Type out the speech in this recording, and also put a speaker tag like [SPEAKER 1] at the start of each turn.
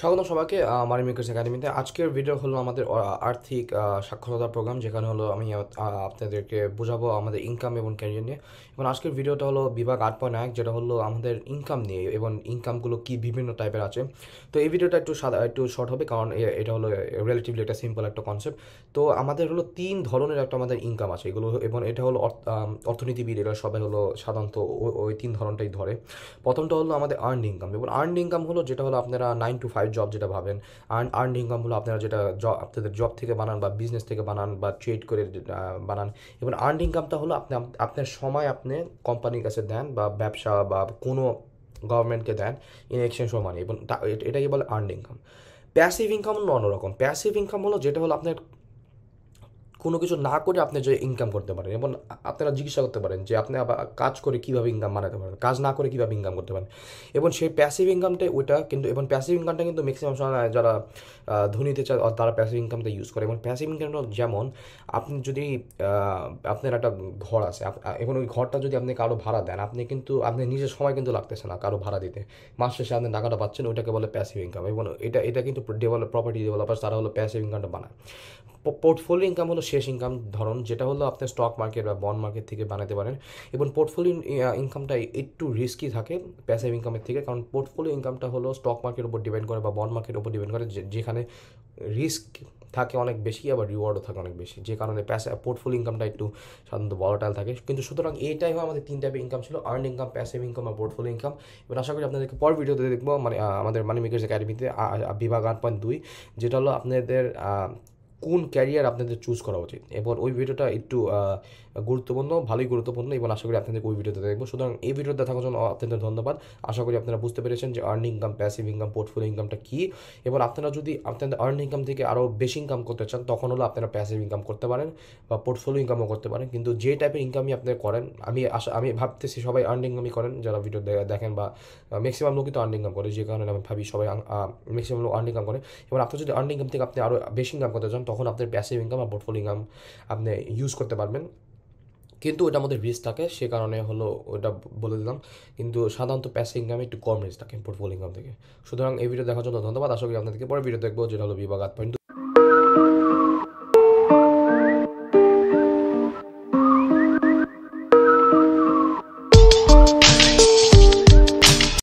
[SPEAKER 1] স্বাগতম সবাইকে মানি মেকার্স একাডেমিতে। আজকের ভিডিও হলো আমাদের আর্থিক সাক্ষরতা প্রোগ্রাম, যেখানে হলো আমি আপনাদেরকে বোঝাবো আমাদের ইনকাম এবং ক্যারিয়ার নিয়ে। এবং আজকের ভিডিওটা হলো বিভাগ 8.1, যেটা হলো আমাদের ইনকাম নিয়ে এবং ইনকামগুলো কি বিভিন্ন টাইপের আছে। তো এই ভিডিওটা একটু শর্ট হবে, কারণ এটা হলো রিলেটিভলি একটা সিম্পল একটা কনসেপ্ট। তো আমাদের হলো তিন ধরনের একটা আমাদের ইনকাম আছে এগুলো, এবং এটা হলো অর্থনীতিবিদ এরা সবাই হলো সাধারণত ওই তিন ধরনটাই ধরে। প্রথমটা হলো আমাদের আর্নড ইনকাম, এবং আর্নড ইনকাম হলো যেটা হলো আপনারা 9 to 5 জব যেটা ভাবেন। আর্নড ইনকাম হলো আপনারা যেটা আপনাদের জব থেকে বানান বা বিজনেস থেকে বানান বা ট্রেড করে বানান। এবং আর্নড ইনকামটা হলো আপনার সময় আপনি কোম্পানির কাছে দেন বা ব্যবসা বা কোনো গভর্নমেন্টকে দেন ইন এক্সচেঞ্জ ফর মানি, এবং এটাকে বলে আর্নড ইনকাম। প্যাসিভ ইনকাম হলো অন্যরকম। প্যাসিভ ইনকাম হলো যেটা হলো আপনার কোনো কিছু না করে আপনি যে ইনকাম করতে পারেন, এবং আপনারা জিজ্ঞাসা করতে পারেন যে আপনি আবার কাজ করে কীভাবে ইনকাম বানাতে পারেন, কাজ না করে কীভাবে ইনকাম করতে পারেন। এবং সেই প্যাসিভ ইনকামটা ওইটা কিন্তু, এবং প্যাসিভ ইনকামটা কিন্তু ম্যাক্সিমাম সময় যারা ধনীতে চায় তারা প্যাসিভ ইনকামটা ইউজ করে। এবং প্যাসিভ ইনকামটা যেমন, আপনি যদি আপনার একটা ঘর আছে, এবং ওই ঘরটা যদি আপনি কারো ভাড়া দেন, আপনি কিন্তু আপনি নিজের সময় কিন্তু লাগতেছে না কারো ভাড়া দিতে, মাস শেষে আপনি টাকাটা পাচ্ছেন, ওইটাকে বলে প্যাসিভ ইনকাম। এবং এটা কিন্তু প্রপার্টি ডেভেলপার তারা হলো প্যাসিভ ইনকামটা বানায়। পোর্টফোলিও ইনকাম হলো শেষ ইনকাম ধরন, যেটা হলো আপনি স্টক মার্কেট বা বন্ড মার্কেট থেকে বানাতে পারেন। এবং পোর্টফোলিও ইনকামটা একটু রিস্কি থাকে প্যাসিভ ইনকামের থেকে, কারণ পোর্টফোলিও ইনকামটা হলো স্টক মার্কেটের উপর ডিপেন্ড করে বা বন্ড মার্কেটের উপর ডিপেন্ড করে, যেখানে রিস্ক থাকে অনেক বেশি, আবার রিওয়ার্ডও থাকে অনেক বেশি, যে কারণে পোর্টফোলিও ইনকামটা একটু সাধারণত ভলাটাইল থাকে। কিন্তু সুতরাং এইটাই হয় আমাদের তিন টাইপের ইনকাম ছিল: আর্ন ইনকাম, প্যাসিভ ইনকাম আর পোর্টফোলিও ইনকাম। এবার আশা করি আপনাদেরকে পর ভিডিওতে দেখবো, মানে আমাদের মানি মেকার্স একাডেমিতে বিভাগ 8.2, যেটা হলো আপনাদের কোন ক্যারিয়ার আপনাদের চুজ করা উচিত। এবার ওই ভিডিওটা একটু গুরুত্বপূর্ণ, ভালোই গুরুত্বপূর্ণ, এবং আশা করি আপনাদের ওই ভিডিওতে দেখবো। সুতরাং এই ভিডিওটা দেখার জন্য আপনাদের ধন্যবাদ। আশা করি আপনারা বুঝতে পেরেছেন যে earn income, passive income, portfolio ইনকামটা কী। এবং আপনারা যদি আপনাদের আর্ন ইনকাম থেকে আরও বেশি ইনকাম করতে চান, তখন হলো আপনারা প্যাসিভ ইনকাম করতে পারেন বা পোর্টফোলিও ইনকামও করতে পারেন। কিন্তু যে টাইপের ইনকামই আপনি করেন, আমি ভাবতেছি সবাই আর্ন ইনকামই করেন যারা ভিডিও দেখেন, বা ম্যাক্সিমাম লোকই তো আর্ন ইনকাম করে, যে কারণে আমি ভাবি সবাই ম্যাক্সিমাম লোক আর্ন ইনকাম করে। এবং আপনি যদি আর্ন ইনকাম থেকে আপনি আরও বেশি ইনকাম করতে চান, তখন আপনার প্যাসিভ ইনকাম আর পোর্টফোলিও ইনকাম আপনি ইউজ করতে পারবেন। কিন্তু ওটার মধ্যে রিস্ক থাকে, সে কারণে হলো ওটা বলে দিলাম। কিন্তু সাধারণত প্যাসিভ ইনকামে একটু কম রিস্ক থাকে পোর্টফোলিও ইনকাম থেকে। সুতরাং এই ভিডিও দেখার জন্য ধন্যবাদ। আশা করি আপনাদেরকে পরে ভিডিও দেখবো, যেটা হলো বিভাগ 8.2।